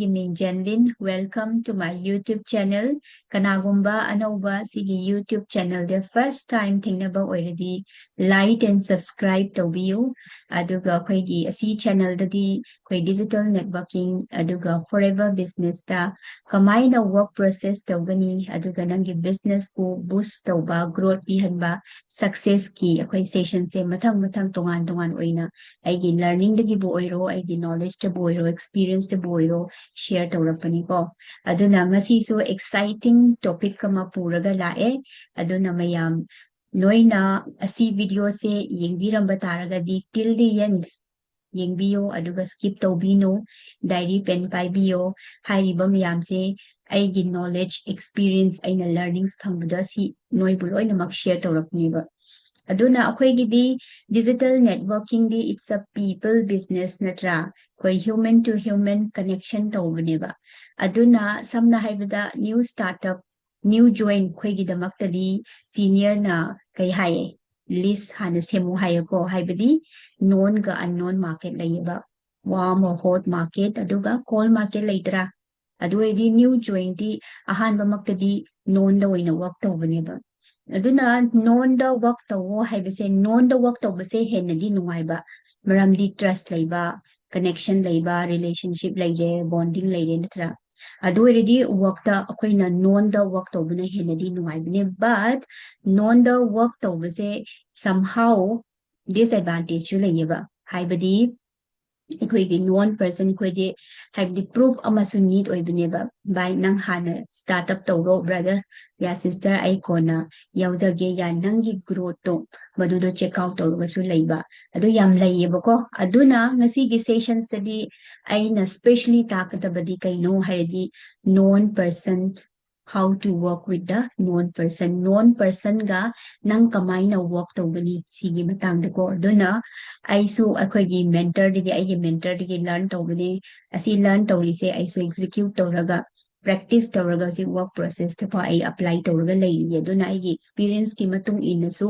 Evening, Jenlin. Welcome to my YouTube channel. Kanagumba anauba sigi YouTube channel. The first time thingnaba already like and subscribe to view. Aduga koigi asi channel dadi koi digital networking aduga forever business ta kamaina work process tawgani aduga nangi business ko boost tawba growth ihanba success ki koi session se matang tongan oina aigi learning dagi bo oiro aigi knowledge ta bo oiro experience ta bo oiro share tawrapani ko aduna ngasi so exciting topic kama puraga lae aduna mayam noina asi video se yengbiramba taragadi till the end yengbiyo aduga skip tawbino diary pen paibiyo hairiba mayam se aigi knowledge experience aina learnings khambada si noibu loinamak share tawrapni aduna akhoi digital networking di it's a people business natra koi human to human connection tawbneba aduna samna haibada new startup new join khoi gi damaktadi senior na kai haye list hana semu haye ko haibadi known ga unknown market layeba warm or hot market aduga cold market laitra aduedi new join di ahan bamaktadi known da oina work tawbneba aduna non da work tawo haibase non da work tawbase henadi nungaiba maramdi trust laiba connection laiba relationship laire bonding laire natra adu already work ta akoina non da work tawbuna henadi nungaibne but non da work tawbase somehow disadvantage chu laiba haibadi ꯑꯩꯈꯣꯏꯒꯤ ꯅꯣꯟ person ꯑꯩꯈꯣꯏꯗꯤ ꯍꯥꯏꯕꯗꯤ proof ꯑꯃꯁꯨ neat ꯑꯣꯏꯕꯅꯦꯕ ꯚꯥꯏ ꯅꯪ ꯍꯥꯟꯅ start up ꯇꯧꯔꯣ brother ꯌꯥ ꯁꯤꯁꯇꯔ ꯑꯩ ꯀꯣꯟꯅ ꯌꯥꯎꯖꯒꯦ ꯌꯥ ꯅꯪꯒꯤ ꯒ꯭ꯔꯣꯠꯇꯣ ꯃꯗꯨꯗꯣ ꯆꯦꯛ ꯑꯥꯎꯠ ꯇꯧꯔꯒꯁꯨ ꯂꯩꯕ ꯑꯗꯨ ꯌꯥꯝ ꯂꯩꯌꯦꯕꯀꯣ ꯑꯗꯨꯅ ꯉꯁꯤꯒꯤ ꯁꯦꯁꯟꯁꯤꯗꯤ ꯑꯩꯅ ꯁ꯭ꯄꯦꯁꯂꯤ ꯇꯥꯛꯀꯗꯕꯗꯤ ꯀꯩꯅꯣ ꯍꯥꯏꯔꯗꯤ ꯅꯣꯟ person how to work with the non person ga nang kamai na work tawgani sigi matang ko duna aisu akhoi mentor digi ai mentor digi learn tawgani asi learn tawli se aisu execute tawraga practice tawraga si work process ta pa ai apply tawraga lei duna ai experience ki matung inasu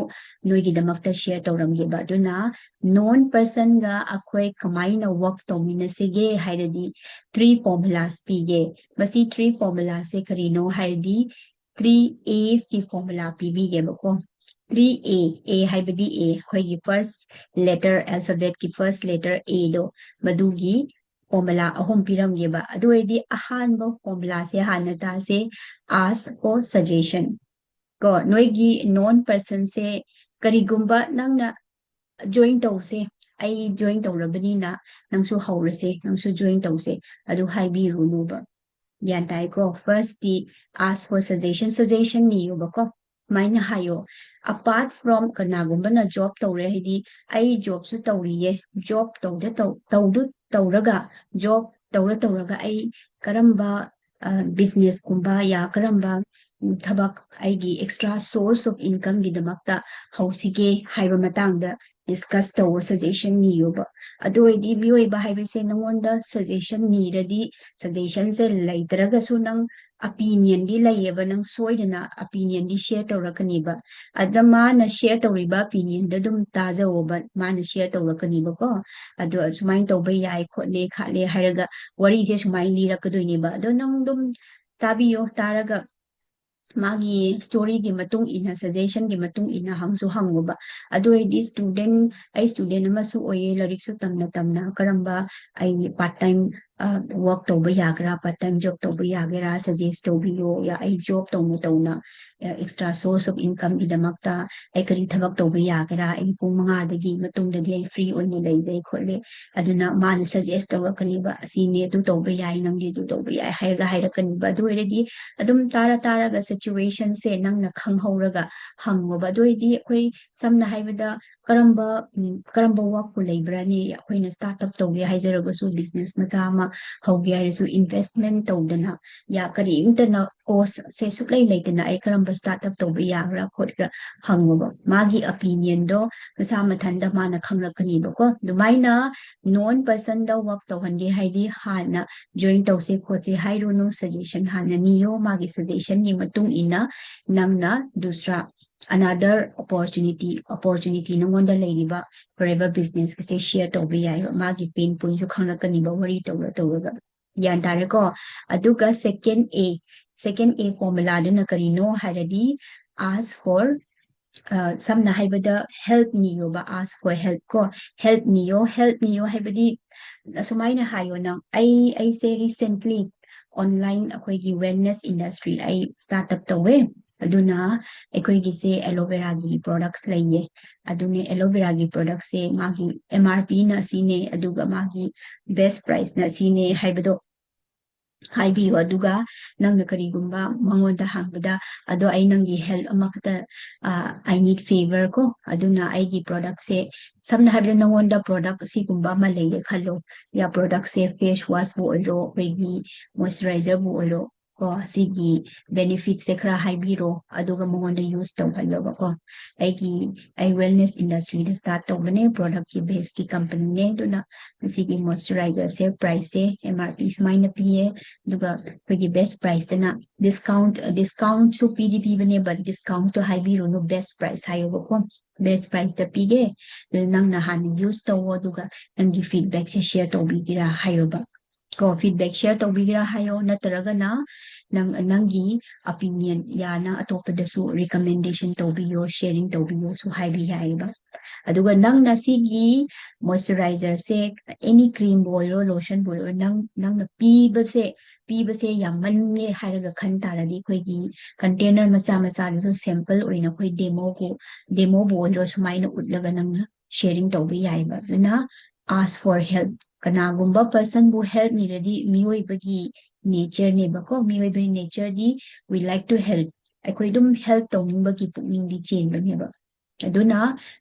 noi gi damakta share tawram ge ba duna non person ga akhoi kamai na work tawmina se ge hairadi three formulas pige masi three formulas se karino hairadi 3A's की formula पीबीगे बको 3A हाइबदी A होगी first letter alphabet की first letter A दो मधुगी formula अहम पिरमगे बा अदुएदी अहान बो formula से हानता से ask or suggestion को नोइगी non person से करिगुम्बा नंगना join तौसे आई join तौरबनीना नंगसु हौरसे नंगसु join तौसे अदु Hibi रुनुबा Yantai first the ask for suggestion ni yubako maina hayo apart from kanagumba job tawre hidi ai job su tawriye job tawraga job tawraga ai karamba business kumba ya karamba thabak aigi extra source of income gi damakta hausige haiba matangda discuss tawo suggestion ni yoba adoidi bioi ba haibe se nangonda suggestion ni radi suggestion se laitraga su nang opinion di layeba nang soidana opinion di share tawrakani ba adama na share tawriba opinion da dum taza oba mana share tawrakani ba ko ado sumain tawba yai khotle khale hairaga wari se sumai lirakadoi ba ado nang dum tabiyo taraga magi story gi matung ina suggestion gi matung ina hangsu hangoba adoidi student amasu oye larik su tamna karamba ai part time work tawba yagra part time job tawba yagra suggest tawbiyo ya ai job tawna extra source of income idamakta ai kari thabak tawba yagra ai pung manga dagi matung dagi ai free oine leijai kholle aduna man suggest tawrakani ba asine du tawba yai nangdi du tawba yai hairakani ba adoidi adum tara ga situation se nang na khanghoraga hangoba doidi akoi samna haibada karamba work pu leibrani akoi na startup tawge haijaraga su business macha ma hauge haisu investment tawdana ya kari intana course se suklai leitana ai karamba startup tawbe yagra khotra hangoba magi opinion do masa mathanda mana khangrakani bako dumaina non person da work tawhange haidi hana join tawse khoche hairunu suggestion hana niyo magi suggestion ni matung ina nangna dusra another opportunity nangonda leiriba forever business kase share tawbe yai magi pain point ju khangrakani ba wari tawra yan tare ko aduga second A formula duna karino haradi ask for samna haibada help niyo ba ask for help ko help niyo haibadi sumaina hayo nang ay say recently online akoigi wellness industry ay startup tawe aduna akoigi se aloe vera gi products laiye adune aloe vera gi products se magi MRP na sine aduga magi best price na sine haibado ꯍꯥꯏꯕꯤꯌꯨ ꯑꯗꯨꯒ ꯅꯪꯅ ꯀꯔꯤꯒꯨꯝꯕ ꯃꯉꯣꯟꯗ ꯍꯪꯕꯗ ꯑꯗꯣ ꯑꯩ ꯅꯪꯒꯤ help ꯑꯃꯈꯛꯇ ꯑꯥꯏ ꯅꯤꯗ ꯐꯦꯚꯔ ꯀꯣ ꯑꯗꯨꯅ ꯑꯩꯒꯤ ꯄ꯭ꯔꯣꯗꯛꯁꯦ ꯁꯝꯅ ꯍꯥꯏꯔꯕꯗ ꯅꯪꯉꯣꯟꯗ ꯄ꯭ꯔꯣꯗꯛ ꯑꯁꯤꯒꯨꯝꯕ ꯑꯃ ꯂꯩꯔꯦ ꯈꯜꯂꯣ ꯌꯥ ꯄ꯭ꯔꯣꯗꯛꯁꯦ ꯐꯦꯁ ꯋꯥꯁꯄꯨ ꯑꯣꯏꯔꯣ ꯑꯩꯈꯣꯏꯒꯤ ꯃꯣꯏꯆꯔꯥꯏꯖꯔꯕꯨ ꯑꯣꯏꯔꯣ ꯀꯣ ꯁꯤꯒꯤ ꯕꯦꯅꯤꯐꯤꯠꯁꯦ ꯈꯔ ꯍꯥꯏꯕꯤꯔꯣ ꯑꯗꯨꯒ ꯃꯉꯣꯟꯗ ꯌꯨꯁ ꯇꯧꯍꯜꯂꯣꯕ ꯀꯣ ꯑꯩ ꯋꯦꯜꯅꯦꯁ ꯏꯟꯗꯁꯇ꯭ꯔꯤꯗ ꯁ꯭ꯇꯥꯔꯠ ꯇꯧꯕꯅꯦ ꯄ꯭ꯔꯣꯗꯛꯀꯤ ꯕꯦꯁꯀꯤ ꯀꯝꯄꯅꯤꯅꯦ ꯑꯗꯨꯅ ꯃꯁꯤꯒꯤ ꯃꯣꯏꯆꯔꯥꯏꯖꯔꯁꯦ ꯄ꯭ꯔꯥꯏꯁꯁꯦ MRP ꯁꯨꯃꯥꯏꯅ ꯄꯤꯌꯦ ꯑꯗꯨꯒ ꯑꯩꯈꯣꯏꯒꯤ ꯕꯦꯁ ꯄ꯭ꯔꯥꯏꯁꯇꯅ ꯗꯤꯁꯀꯥꯎꯟꯁꯨ ꯄꯤꯕꯅꯦ ꯕꯠ ꯗꯤꯁꯀꯥꯎꯟꯇꯣ ꯍꯥꯏꯕꯤꯔꯨꯅꯨ ꯕꯦꯁ ꯄ꯭ꯔꯥꯏꯁ ꯍꯥꯏꯌꯣꯕꯀꯣ ꯕꯦꯁ ꯄ꯭ꯔꯥꯏꯁꯇ ꯄꯤꯒꯦ ꯑꯗꯨ ꯅꯪꯅ ꯍꯥꯟꯅ ꯌꯨꯁ ꯇꯧꯋꯣ ꯑꯗꯨꯒ ꯅꯪꯒꯤ ꯐꯤꯗꯕꯦꯛꯁꯦ ꯁꯦꯌꯔ ꯇꯧꯕꯤꯒꯦꯔꯥ ꯍꯥꯏꯌꯣꯕ ꯀꯣ ꯐꯤꯗꯕꯦꯛ ꯁꯦꯌꯔ ꯇꯧꯕꯤꯒꯦꯔꯥ ꯍꯥꯏꯌꯣ ꯅꯠꯇ꯭ꯔꯒꯅ ꯅꯪꯒꯤ ꯑꯣꯄꯤꯅꯤꯌꯟ ꯌꯥꯅ ꯑꯇꯣꯞꯄꯗꯁꯨ ꯔꯤꯀꯃꯦꯟꯗꯦꯁꯟ ꯇꯧꯕꯤꯌꯣ ꯁꯦꯌꯔꯤꯡ ꯇꯧꯕꯤꯌꯣꯁꯨ ꯍꯥꯏꯕ ꯌꯥꯏꯑꯕ ꯑꯗꯨꯒ ꯅꯪꯅ ꯁꯤꯒꯤ ꯃꯣꯏꯆꯔꯥꯏꯖꯔꯁꯦ ꯑꯦꯅꯤ ꯀ꯭ꯔꯤꯝꯕꯨ ꯑꯣꯏꯔꯣ ꯂꯣꯁꯟꯕꯨ ꯑꯣꯏꯔꯣ ꯅꯪꯅ ꯄꯤꯕꯁꯦ ꯌꯥꯝꯃꯟꯅꯦ ꯍꯥꯏꯔꯒ ꯈꯟ ꯇꯥꯔꯗꯤ ꯑꯩꯈꯣꯏꯒꯤ ꯀꯟꯇꯦꯅꯔ ꯃꯆꯥ ꯃꯆꯥꯗꯁꯨ ꯁꯦꯝꯄꯜ ꯑꯣꯏꯅ ꯑꯩꯈꯣꯏ ꯗꯦꯃꯣꯕꯨ ꯑꯣꯏꯔꯣ ꯁꯨꯃꯥꯏꯅ ꯎꯠꯂꯒ ꯅꯪꯅ ꯁꯦꯌꯔꯤꯡ ꯇꯧꯕ ꯌꯥꯏꯕ ꯑꯗꯨꯅ ask for help ꯀꯅꯥꯒꯨꯝꯕ ꯄꯔꯁꯟꯕꯨ ꯍꯦꯜꯞ ꯅꯤꯔꯗꯤ ꯃꯤꯑꯣꯏꯕꯒꯤ ꯅꯦꯆꯔꯅꯦꯕꯀꯣ ꯃꯤꯑꯣꯏꯕꯒꯤ ꯅꯦꯆꯔꯗꯤ ꯋꯤ ꯂꯥꯏꯛ ꯇꯨ ꯍꯦꯜꯞ ꯑꯩꯈꯣꯏ ꯑꯗꯨꯝ ꯍꯦꯜꯞ ꯇꯧꯅꯤꯡꯕꯒꯤ ꯄꯨꯛꯅꯤꯡꯗꯤ ꯆꯦꯟꯕꯅꯦꯕ ꯑꯗꯨꯅ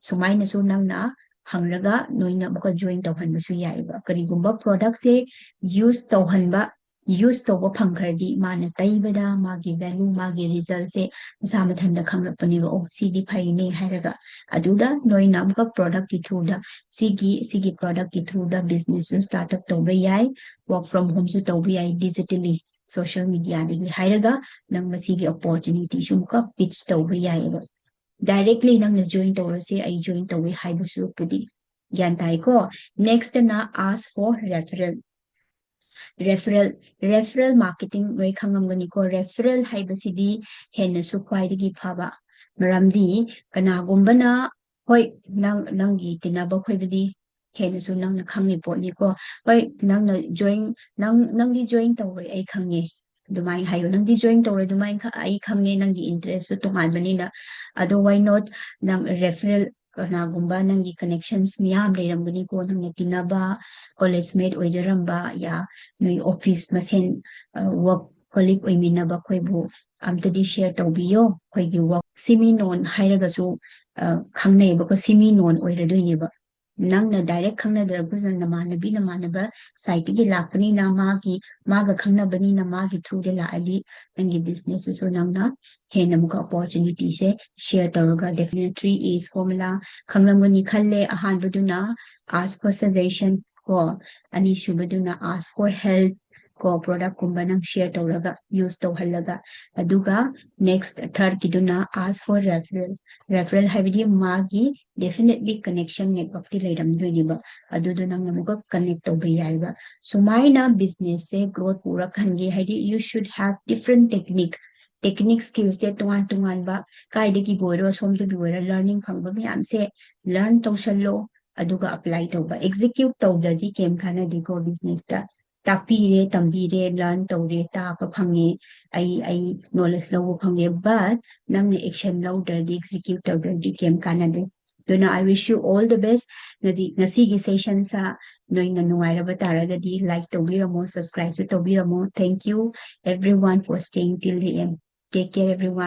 ꯁꯨꯃꯥꯏꯅꯁꯨ ꯅꯪꯅ ꯍꯪꯔꯒ ꯅꯣꯏꯅ ꯑꯃꯨꯛꯀ ꯖꯣꯏꯟ ꯇꯧꯍꯟꯕꯁꯨ ꯌꯥꯏꯑꯕ ꯀꯔꯤꯒꯨꯝꯕ ꯄ꯭ꯔꯣꯗꯛꯁꯦ ꯌꯨꯁ ꯇꯧꯕ ꯐꯪꯈ꯭ꯔꯗꯤ ꯃꯥꯅ ꯇꯩꯕꯗ ꯃꯥꯒꯤ ꯚꯦꯂꯨ ꯃꯥꯒꯤ ꯔꯤꯖꯜꯁꯦ ꯃꯁꯥ ꯃꯊꯟꯇ ꯈꯪꯂꯛꯄꯅꯦꯕ ꯑꯣ ꯁꯤꯗꯤ ꯐꯩꯅꯦ ꯍꯥꯏꯔꯒ ꯑꯗꯨꯗ ꯅꯣꯏꯅ ꯑꯃꯨꯛꯀ ꯄ꯭ꯔꯣꯗꯛꯀꯤ ꯊ꯭ꯔꯨꯗ ꯁꯤꯒꯤ ꯄ꯭ꯔꯣꯗꯛꯀꯤ ꯊ꯭ꯔꯨꯗ ꯕꯤꯖꯤꯅꯦꯁꯁꯨ ꯁ꯭ꯇꯥꯔꯠ ꯑꯞ ꯇꯧꯕ ꯌꯥꯏ ꯋꯔꯛ ꯐ꯭ꯔꯣꯝ ꯍꯣꯝꯁꯨ ꯇꯧꯕ ꯌꯥꯏ ꯗꯤꯖꯤꯇꯦꯜꯂꯤ ꯁꯣꯁꯤꯌꯦꯜ ꯃꯤꯗꯤꯌꯥꯗꯒꯤ ꯍꯥꯏꯔꯒ ꯅꯪ ꯃꯁꯤꯒꯤ ꯑꯣꯄꯣꯔꯆꯨꯅꯤꯇꯤꯁꯨ ꯑꯃꯨꯛꯀ ꯄꯤꯆ ꯇꯧꯕ ꯌꯥꯏꯑꯕ ꯗꯥꯏꯔꯦꯛꯠꯂꯤ ꯅꯪꯅ ꯖꯣꯏꯟ ꯇꯧꯔꯁꯦ ꯑꯩ ꯖꯣꯏꯟ ꯇꯧꯋꯦ ꯍꯥꯏꯕ ꯁꯔꯨꯛꯄꯨꯗꯤ ꯒ꯭ꯌꯥꯟ ꯇꯥꯏꯀꯣ ꯅꯦꯛꯁꯇꯅ ask for referral marketing ꯅꯣꯏ ꯈꯪꯉꯝꯒꯅꯤꯀꯣ referral ꯍꯥꯏꯕꯁꯤꯗꯤ ꯍꯦꯟꯅꯁꯨ ꯈ꯭ꯋꯥꯏꯗꯒꯤ ꯐꯕ ꯃꯔꯝꯗꯤ ꯀꯅꯥꯒꯨꯝꯕꯅ ꯍꯣꯏ ꯅꯪꯒꯤ ꯇꯤꯟꯅꯕ ꯈꯣꯏꯕꯗꯤ ꯍꯦꯟꯅꯁꯨ ꯅꯪꯅ ꯈꯪꯉꯤ ꯄꯣꯠꯅꯤꯀꯣ ꯍꯣꯏ ꯅꯪꯗꯤ ꯖꯣꯏꯟ ꯇꯧꯔꯣꯏ ꯑꯩ ꯈꯪꯉꯦ ꯑꯗꯨꯃꯥꯏꯅ ꯍꯥꯏꯌꯣ ꯅꯪꯗꯤ ꯖꯣꯏꯟ ꯇꯧꯔꯣꯏ ꯑꯗꯨꯃꯥꯏꯅ ꯑꯩ ꯈꯪꯉꯦ ꯅꯪꯒꯤ ꯏꯟꯇꯔꯦꯁꯁꯨ ꯇꯣꯉꯥꯟꯕꯅꯤꯅ ꯑꯗꯣ ꯋꯥꯏ ꯅꯣꯠ ꯅꯪ referral ꯀꯅꯥꯒꯨꯝꯕ ꯅꯪꯒꯤ ꯀꯅꯦꯛꯁꯟꯁ ꯃꯌꯥꯝ ꯂꯩꯔꯝꯒꯅꯤꯀꯣ ꯅꯪꯅ ꯇꯤꯟꯅꯕ ꯀꯣꯂꯦꯖ ꯃꯦꯠ ꯑꯣꯏꯖꯔꯝꯕ ꯌꯥ ꯅꯣꯏ ꯑꯣꯐꯤꯁ ꯃꯁꯦꯟ ꯋꯔꯛ ꯀꯣꯂꯤꯛ ꯑꯣꯏꯃꯤꯟꯅꯕ ꯑꯩꯈꯣꯏꯕꯨ ꯑꯝꯇꯗꯤ ꯁꯦꯌꯔ ꯇꯧꯕꯤꯌꯣ ꯑꯩꯈꯣꯏꯒꯤ ꯋꯔꯛ ꯁꯤꯃꯤꯅꯣꯟ ꯍꯥꯏꯔꯒꯁꯨ ꯈꯪꯅꯩꯌꯦꯕꯀꯣ ꯁꯤꯃꯤꯅꯣꯟ ꯑꯣꯏꯔꯗꯣꯏꯅꯦꯕ ꯅꯪꯅ ꯗꯥꯏꯔꯦꯛ ꯈꯪꯅꯗ꯭ꯔꯒꯁꯨ ꯅꯃꯥꯟꯅꯕ ꯁꯥꯏꯠꯇꯒꯤ ꯂꯥꯛꯄꯅꯤꯅ ꯃꯥꯒ ꯈꯪꯅꯕꯅꯤꯅ ꯃꯥꯒꯤ ꯊ꯭ꯔꯨꯗ ꯂꯥꯛꯑꯗꯤ ꯅꯪꯒꯤ ꯕꯤꯖꯤꯅꯦꯁꯇꯨꯁꯨ ꯅꯪꯅ ꯍꯦꯟꯅ ꯑꯃꯨꯛꯀ ꯑꯣꯄꯣꯔꯆꯨꯅꯤꯇꯤꯁꯦ ꯁꯦꯌꯔ ꯇꯧꯔꯒ ꯗꯦꯐꯤꯅꯦꯠ 3 A's ꯐꯣꯔꯃꯨꯂꯥ ꯈꯪꯂꯝꯒꯅꯤ ꯈꯜꯂꯦ ꯑꯍꯥꯟꯕꯗꯨꯅ ask for suggestion ꯀꯣ ꯑꯅꯤꯁꯨꯕꯗꯨꯅ ask for help ꯀꯣ ꯄ꯭ꯔꯣꯗꯛꯀꯨꯝꯕ ꯅꯪ ꯁꯦꯌꯔ ꯇꯧꯔꯒ ꯌꯨꯁ ꯇꯧꯍꯜꯂꯒ ꯑꯗꯨꯒ ꯅꯦꯛꯁ ꯊꯥꯔꯠꯀꯤꯗꯨꯅ ask for referral ꯍꯥꯏꯕꯗꯤ ꯃꯥꯒꯤ ꯗꯦꯐꯤꯅꯦꯠꯂꯤ ꯀꯅꯦꯛꯁꯟ ꯅꯦꯠꯋꯔꯛꯇꯤ ꯂꯩꯔꯝꯗꯣꯏꯅꯦꯕ ꯑꯗꯨꯗꯣ ꯅꯪꯅ ꯑꯃꯨꯛꯀ ꯀꯅꯦꯛ ꯇꯧꯕ ꯌꯥꯏꯕ ꯁꯨꯃꯥꯏꯅ ꯕꯤꯖꯤꯅꯦꯁꯁꯦ ꯒ꯭ꯔꯣꯠ ꯄꯨꯔꯛꯍꯟꯒꯦ ꯍꯥꯏꯗꯤ ꯌꯨ ꯁꯨꯗ ꯍꯦꯚ ꯗꯤꯐꯔꯦꯟ ꯇꯦꯛꯅꯤꯛ ꯁ꯭ꯀꯤꯜꯁꯦ ꯇꯣꯉꯥꯟꯕ ꯀꯥꯏꯗꯒꯤꯕꯨ ꯑꯣꯏꯔꯣ ꯁꯣꯝꯗꯒꯤ ꯑꯣꯏꯔꯣ ꯂꯔꯅꯤꯡ ꯐꯪꯕ ꯃꯌꯥꯝꯁꯦ ꯂꯔꯟ ꯇꯧꯁꯜꯂꯣ ꯑꯗꯨꯒ ꯑꯄ꯭ꯂꯥꯏ ꯇꯧꯕ ꯑꯦꯛꯖꯤꯀ꯭ꯌꯨꯠ ꯇꯧꯗ꯭ꯔꯗꯤ ꯀꯩꯝ ꯀꯥꯟꯅꯗꯦꯀꯣ ꯕꯤꯖꯤꯅꯦꯁꯇ ꯇꯥꯛꯄꯤꯔꯦ ꯇꯝꯕꯤꯔꯦ ꯂꯔꯟ ꯇꯧꯔꯦ ꯇꯥꯕ ꯐꯪꯉꯦ ꯑꯩ ꯅꯣꯂꯦꯖ ꯂꯧꯕ ꯐꯪꯉꯦ ꯕꯠ ꯅꯪꯅ ꯑꯦꯛꯁꯟ ꯂꯧꯗ꯭ꯔꯗꯤ ꯑꯦꯛꯖꯤꯀ꯭ꯌꯨꯠ ꯇꯧꯗ꯭ꯔꯗꯤ ꯀꯩꯝ ꯀꯥꯟꯅꯗꯦ ꯑꯗꯨꯅ ꯑꯥꯏ ꯋꯤꯁ ꯌꯨ ꯑꯣꯜ ꯗ ꯕꯦꯁ ꯉꯁꯤꯒꯤ ꯁꯦꯁꯟꯁ ꯅꯣꯏꯅ ꯅꯨꯡꯉꯥꯏꯔꯕ ꯇꯥꯔꯒꯗꯤ ꯂꯥꯏꯛ ꯇꯧꯕꯤꯔꯝꯃꯣ ꯁꯕꯁꯀ꯭ꯔꯥꯏꯕꯁꯨ ꯇꯧꯕꯤꯔꯝꯃꯣ thank you everyone for staying till the end. Take care everyone.